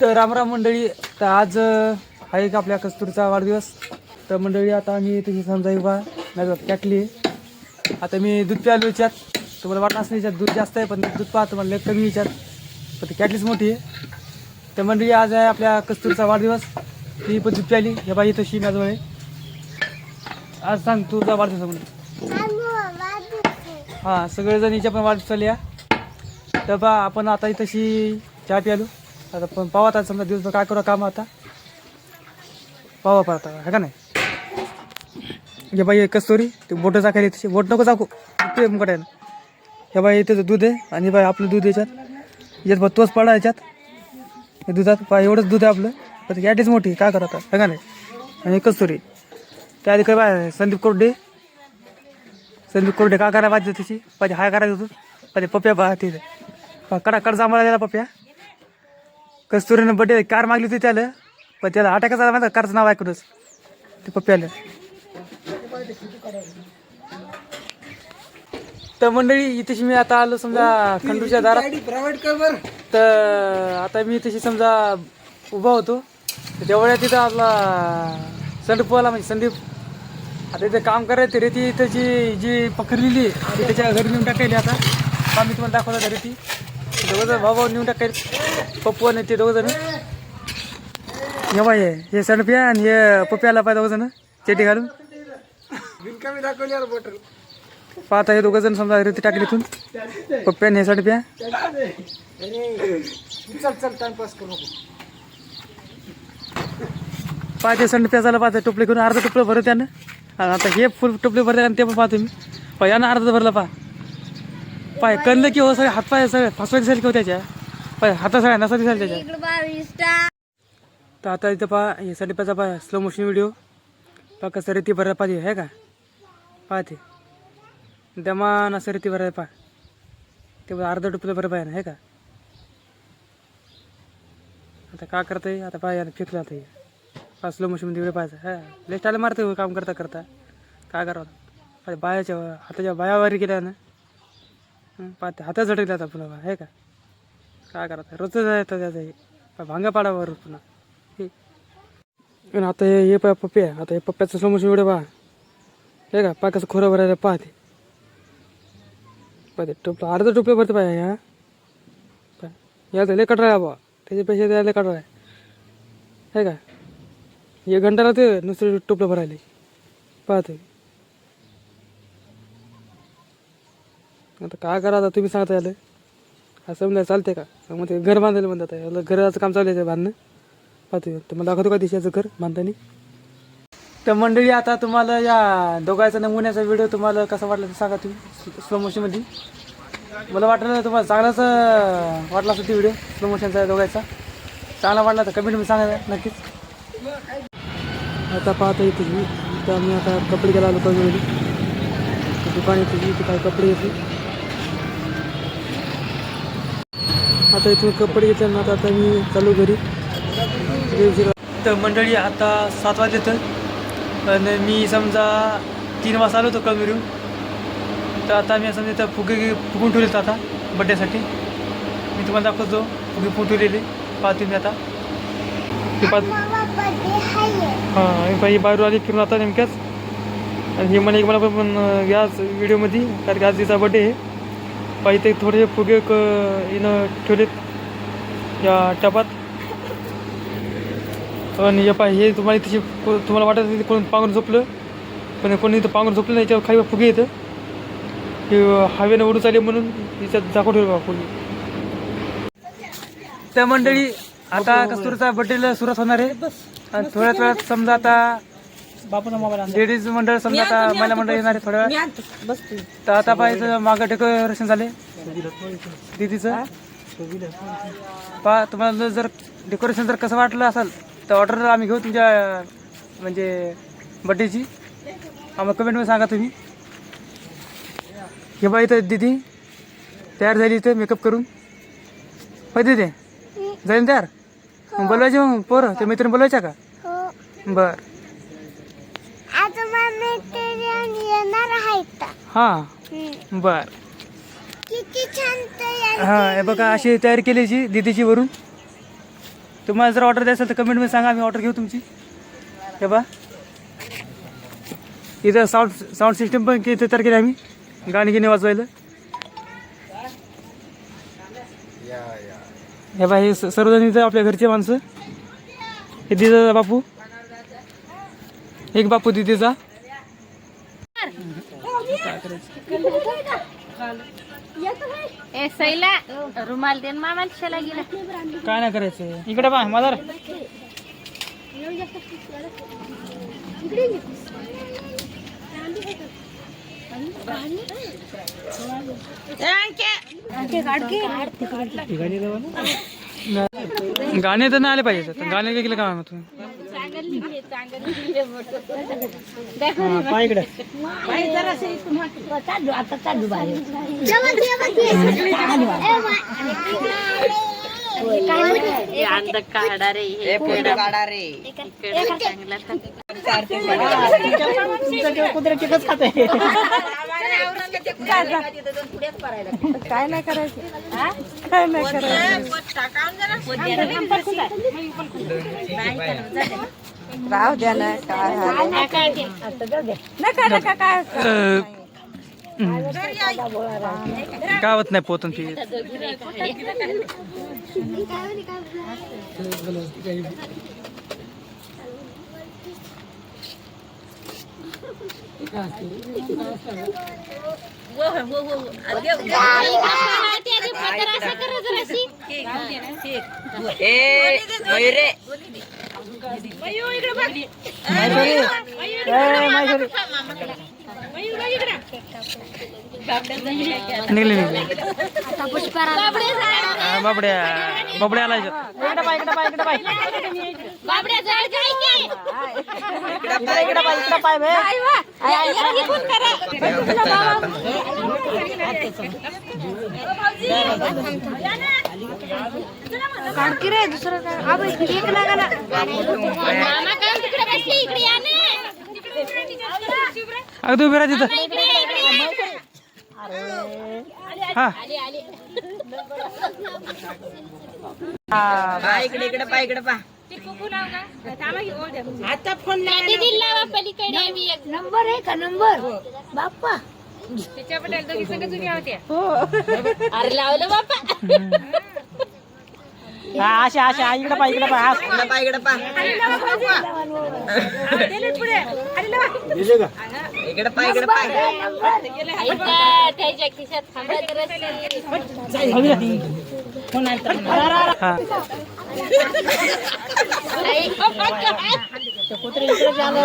तर रामराम मंडळी. तर आज आहे का आपल्या कस्तुरीचा वाढदिवस. तर मंडळी आता आम्ही तुम्ही समजा बा नाही कॅटली. आता मी दूध प्यालो याच्यात. तुम्हाला वाटलं असं याच्यात दूध जास्त आहे पण दूध पाहतो मला कमी याच्यात पण ती कॅटलीच मोठी आहे. तर मंडळी आज आहे आपल्या कस्तुरीचा वाढदिवस. ती पण दूध प्याली हे बाई तशी माझ्याजवळ आहे. आज सांग तुझा वाढदिवस म्हणून. हां सगळेजण हिच्या पण वाढदिवस चालली या. तर बा आपण आता तशी चहा प्यालो. आता पण पावा आता समजा दिवसभर काय करू काम आता पावा पाहता आहे का नाही. हे बाई कस्तुरी ते बोटं टाकायला तशी बोट नको टाकू ते मुकट ना. हे बाई त्याचं दूध आहे आणि बाई आपलं दूध याच्यात बा तोच पडा याच्यात हे दुधात बा एवढंच दूध आहे आपलं. पण गॅटीच मोठी काय करत आहे का नाही. आणि कस्तुरी त्या आधी काय बाय संदीप कोरडे काय करायला पाहिजे त्याची पाहिजे हाय करायचं होतं पाहिजे पप्प्या बा तिथे कडा कड सांभाळा त्याला पप्प्या. कस्तुरीनं बड्डे कार मागली होती त्याला पण त्याला अटॅकच आला माहिती कारचं नाव ऐकूनच ते पप्प्याला. तर मंडळी तशी मी आता आलो समजा खंडूच्या दारात. तर आता मी तशी समजा उभा होतो तेवढ्या तिथं आपला संदीपवाला म्हणजे संदीप आता इथे काम करायचं रेती त्याची जी पकडलेली ती त्याच्या घरी नेऊन टाकायली. आता मी तुम्हाला दाखवतो रेती दोघंजण भाऊ नेऊन टाकायला पप्पू आणि ते दोघंजण. हे बाई हे संडप्या आणि हे पप्प्याला पाहिजे दोघंजण चेटी घालून पाहता हे दोघंजण समजा रेती टाकली इथून पप्प्याने हे संडप्या. पाहते संडप्या झाला पाहते टोपले करून अर्धा टोपलं भरत त्यानं. आणि आता हे फुल टोपले भरते आणि ते पण पाहतो मी पा यानं अर्धा भरला पाय कळलं की हो सगळे हातपाय सगळे फसवायचे झाले की हो त्याच्या पाय हाता सगळ्या नसा झाले त्याच्या. तर आता इथं पहा हे संडप्याचा पहा स्लो मोशन व्हिडिओ पहा कसं रेती भरायला पाहिजे आहे का पाहते दमान असं रेती भरायला पहा ते अर्धा टोपलं भरायला पाहिजे आहे का. आता काय करतंय आता पाय यानं फेकलं आता हे पहा स्लो मोशनमध्ये व्हिडिओ पाहायचा हा लय स्टाईल मारते काम करता करता काय करावं बायाच्या हाताच्या बायावारी गेल्या ना पाहते हातात झटकले आता पुन्हा आहे का काय करायचं रोजच येतं त्याचं हे भांगा पाडावर पुन्हा हे. आता हे पा पप्प्या आता हे पप्प्याचं स्लो मोशन व्हिडिओ पहा हे का पाय कसं खोरं भरायला पाहते पाहते टोपलं अर्धा टोपलं भरते पाय ह्या याचं लय कटरा आहे बा त्याच्यापेक्षा त्याला कटरा आहे का. हे घंटाला ते नुसतं टोपलं भरायला पाहते. आता काय करा आता तुम्ही सांगता याला असं म्हणजे चालते का मग ते घर बांधायला म्हणतात याला घराचं काम चालू आहे बांधणं पाहते. तर मला दाखवतो का दिशाचं घर बांधताना. तर मंडळी आता तुम्हाला या दोघांचा नमुन्याचा व्हिडिओ तुम्हाला कसा वाटला ते सांगा तुम्ही स्लो मोशनमध्ये. मला वाटलं तुम्हाला चांगलाच वाटला असं ती व्हिडिओ स्लो मोशनचा दोघांचा चांगला वाटला तर कमेंटमध्ये सांगा नक्कीच. आता पाहता येते मी तर मी आता कपडे घ्यायला आलो कमी दुकान येते इथे काय कपडे येते. आता इथून कपडे घेतल्यानंतर आता मी चालू घरी. तर मंडळी आता 7 वाजले आणि मी समजा 3 वाजता आलो होतो कमीरून. तर आता मी समजा इथं फुगून ठेवले आता बड्डेसाठी मी तुम्हाला दाखवतो फुगे फुगून ठेवलेले पाहते मी आता ते हां बाई बाहेर आली फिरून आता नेमक्याच. आणि हे मला पण याच व्हिडिओमध्ये कारण की आज तिचा बड्डे आहे पाहिजे ते थोडेसे फुगे येणं ठेवलेत या टपात. आणि या पाय हे तुम्हाला वाटत तिथे कोण पांघरून झोपलं पण कोणी इथं पांघरून झोपलं नाही याच्यावर खाली फुगे येतं हे हवेनं उडून चालले म्हणून तिच्यात दाखवून ठेवलं फुगे. त्या मंडळी आता कस्तुरीचा बड्डेला सुरुवात होणार आहे आणि थोड्याच वेळात समजा आता लेडीज मंडळ समजा आता महिला मंडळ येणार आहे थोड्या वेळात. तर आता पाहिजे मागं डेकोरेशन झाले दीदीचं पहा. तुम्हाला जर डेकोरेशन जर कसं वाटलं असेल तर ऑर्डर आम्ही घेऊ तुमच्या म्हणजे बड्डेची आम्हाला कमेंटमध्ये सांगा तुम्ही. हे बा इथं दीदी तयार झाली इथं मेकअप करून पाहिजे ते जाईल तयार मग बोलवायचे मग पोरं ते मैत्रीण बोलवायच्या का. बर हां बर हां हे बघा अशी तयारी केली दीदीची वरून तुम्हाला जर ऑर्डर द्यायचं तर कमेंटमध्ये सांगा, आम्ही ऑर्डर घेऊ तुमची. हे बा इथं साऊंड सिस्टम पण इथे तयार केली आम्ही गाणी गिणी वाजवायला. हे बा हे सर्वजण इथं आपल्या घरचे माणसं. हे दिदा बापू, एक बापू दिदीचा. ए सैला रुमाल देन मामाला शेला गेला. काय नाही करायचं. इकडे पहा मदर. गाणे तर नाही आले पाहिजे. गाणे काय केलं काय मग तुम्ही. काढा रे हे काढा रे काय नाही करायचं, काय नाही करायचं. राहू द्या ना. काय नका काय गावात नाही पोतून ती. निघले बाबड्या बाबड्या आला. काढकी रे दुसरं काय एक लागा ना. अगदी उभी राहा तिथं. हा इकडे इकडे पा इकडे पा. आता फोन नंबर आहे का नंबर बाप्पा. अरे लावलं बापा. आशा आशा इकडे पा इकडे पा. इकडे पा इकडे पा इकडे पा. त्याच्या खिशात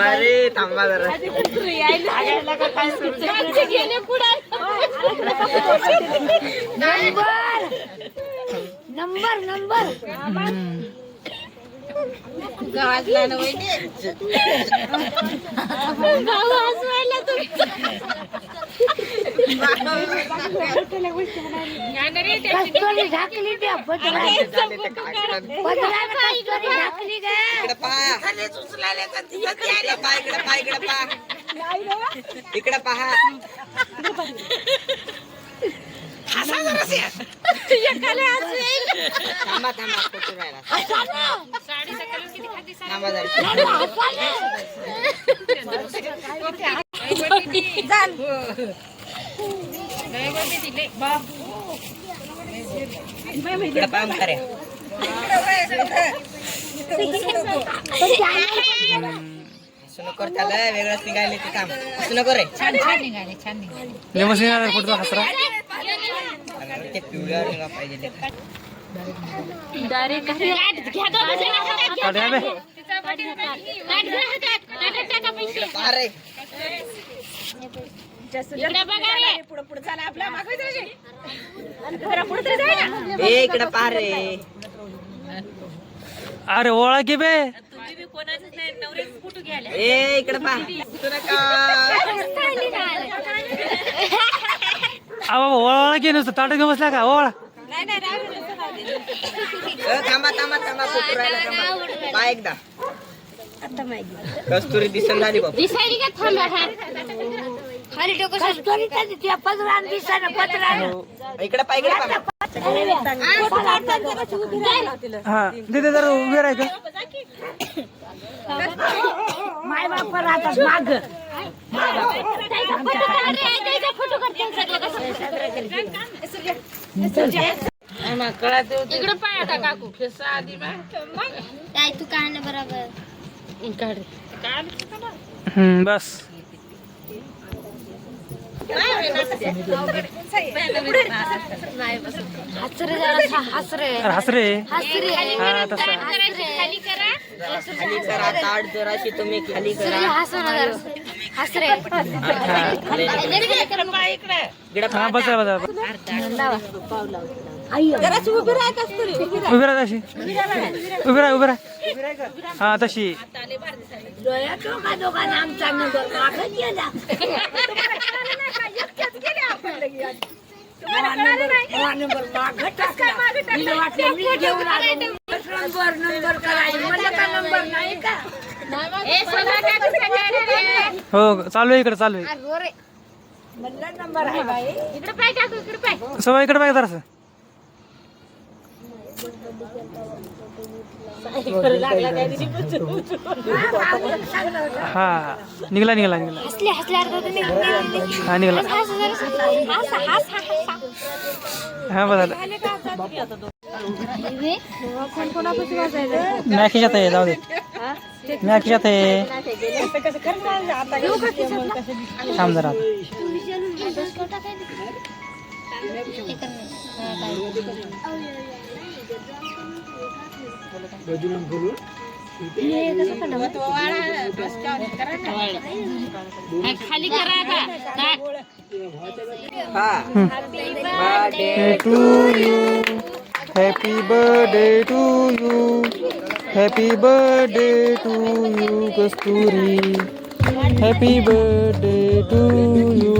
अरे थांबा जरा. नंबर नंबर गावातला ना ढाकली द्या इकडे पहा. थांबा थांबा फोटो राहिला. थांबा इकडे पहा म्हाताऱ्या. असं नको त्याला वेगळंच निघाले ते काम. असं नको रे. फोटो हसरा. ते पिवळ्यावर निघा पाहिजे. इकडे पहा रे. अरे ओळा की बे. ए इकडे पहा. ओळा की नसतं ताट घेऊन बसला का ओळा. थांबा थांबा थांबा फोटो राहिला. थांबा पहा एकदा. कस्तुरी दिसन झाली बाबा. दिसायली का थांबा. खाली टोक कस्तुरी त्या पदरान दिसाना पदरान इकडे पाय हा तिथे जरा उभे राहायचं. माय बाप राहतात माग इकडे पाय आता काकू काय तू काढणं बरोबर बस हसरे हसरे हसरे हसरे हा तसं खाली करा खाली करा ताट जराशी तुम्ही खाली करा हसरे हा बसा बसा उभी राहा तशी उभी राहा हा तशी आमचा नंबर मागं गेला नंबर मागं टाकला मला वाटलं मी घेऊन आलो नंबर करायला मला का नंबर नाही का हो चालू आहे इकडे चालू आहे म्हणलं नंबर आहे बाई इकडे पाय काकू इकडे पाय सवय इकडे पाहिजे जरासं हा निघला हसले हसले हा निघाला हा बघा मॅ खिशात आहे जाऊ दे मॅ खिशात आहे थांब जरा खाली करा आता happy birthday to you happy birthday to you Kasturi happy birthday to you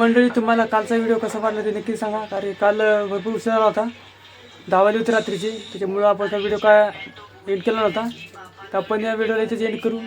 मंडळी तुम्हाला कालचा व्हिडिओ कसा वाटला ते नक्की सांगा. कारण काल भरपूर उशीर झाला होता, 10 वाजले होते रात्रीचे. त्याच्यामुळं आपण हा व्हिडिओ काय एंड केला नव्हता. तर आपण या व्हिडिओला इथेच एंड करू.